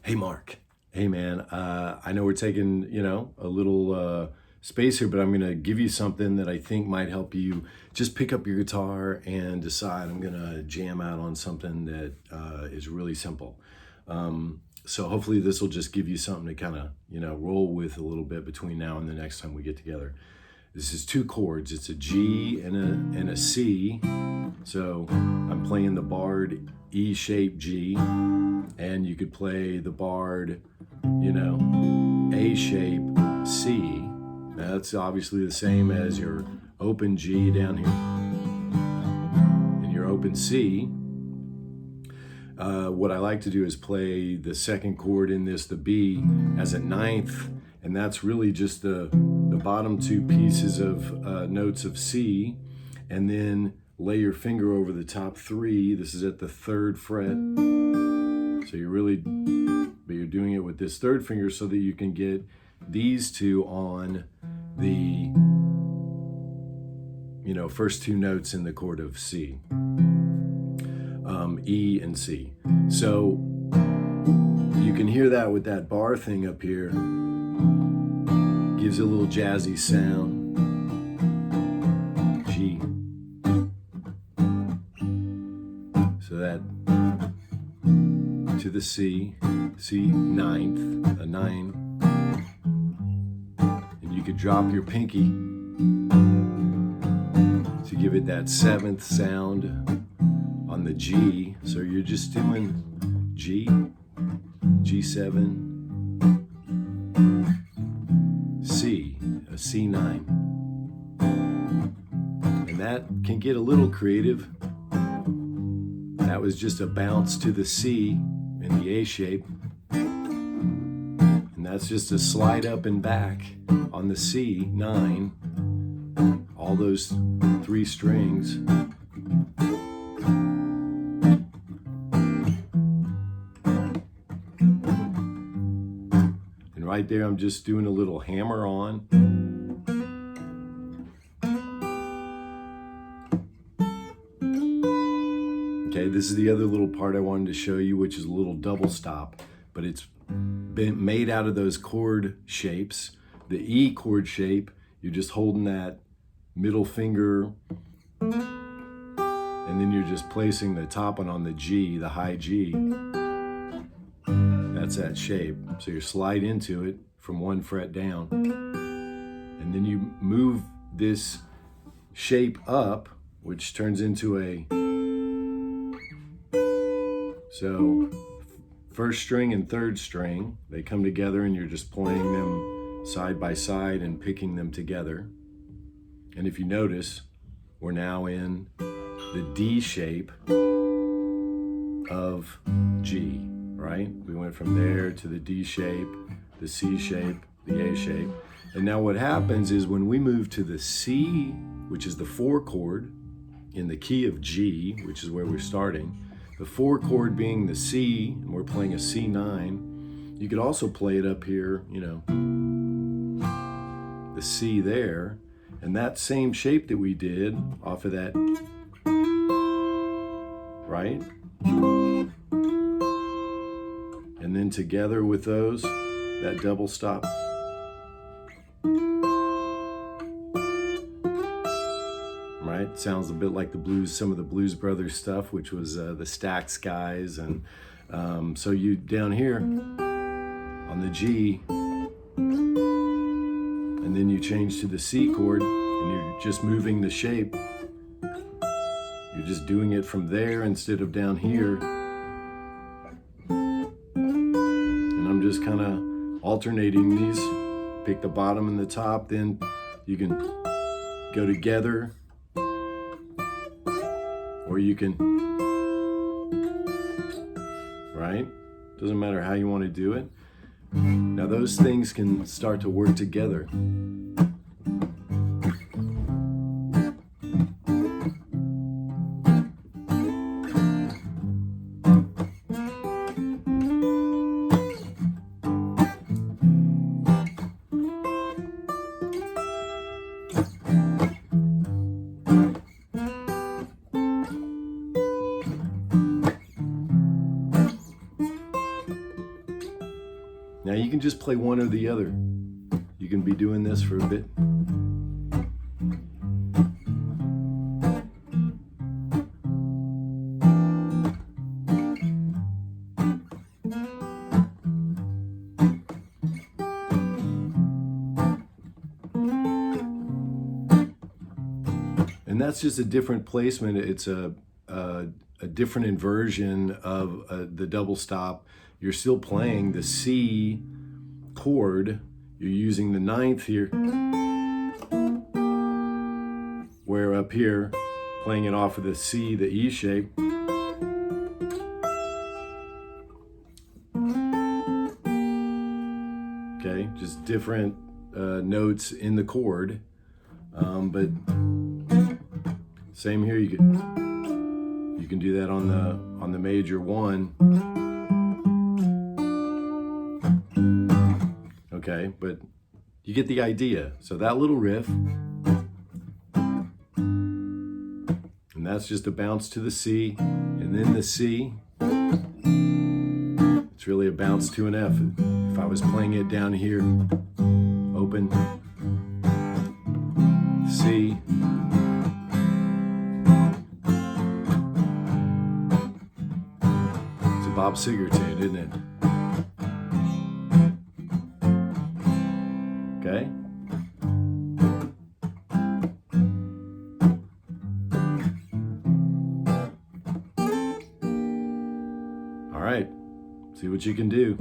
Hey, Mark. Hey, man. I know we're taking, a little space here, but I'm going to give you something that I think might help you just pick up your guitar and decide I'm going to jam out on something that is really simple. So hopefully this will just give you something to kind of, roll with a little bit between now and the next time we get together. This is two chords. It's a G and a C. So I'm playing the barred E shape G, and you could play the barred, A shape C. That's obviously the same as your open G down here and your open C. What I like to do is play the second chord in this, the B, as a ninth, and that's really just the bottom two pieces of notes of C, and then lay your finger over the top three. This is at the third fret. So you're doing it with this third finger so that you can get these two on the, first two notes in the chord of C, E and C. So you can hear that with that bar thing up here. Gives it a little jazzy sound. G. So that to the C ninth, a 9. And you could drop your pinky to give it that 7th sound on the G. So you're just doing G, G7, C, a C9. And that can get a little creative. That was just a bounce to the C in the A shape. And that's just a slide up and back on the C9. All those 3 strings. And right there, I'm just doing a little hammer on. Okay, this is the other little part I wanted to show you, which is a little double stop, but it's been made out of those chord shapes. The E chord shape, you're just holding that middle finger, and then you're just placing the top one on the G, the high G. That's that shape. So you slide into it from 1 fret down, and then you move this shape up, which turns into a, so first string and third string, they come together and you're just playing them side by side and picking them together. And if you notice, we're now in the D shape of G, right? We went from there to the D shape, the C shape, the A shape. And now what happens is when we move to the C, which is the 4 chord in the key of G, which is where we're starting, the 4 chord being the C, and we're playing a C9. You could also play it up here, the C there, and that same shape that we did off of that, right? And then together with those, that double stop. Right? Sounds a bit like the blues, some of the Blues Brothers stuff, which was the Stax guys. And so you down here on the G, and then you change to the C chord, and you're just moving the shape. You're just doing it from there instead of down here. And I'm just kind of alternating these. Pick the bottom and the top, then you can go together, or you can, right? Doesn't matter how you want to do it. Now those things can start to work together. Now you can just play one or the other. You can be doing this for a bit. And that's just a different placement. It's a different inversion of the double stop. You're still playing the C chord. You're using the ninth here, where up here, playing it off of the C, the E shape. Okay, just different notes in the chord, but same here. You can do that on the major one. Okay, but you get the idea. So that little riff, and that's just a bounce to the C, and then the C. It's really a bounce to an F. If I was playing it down here, open, C, it's a Bob Seger tune, isn't it? Okay. All right, see what you can do.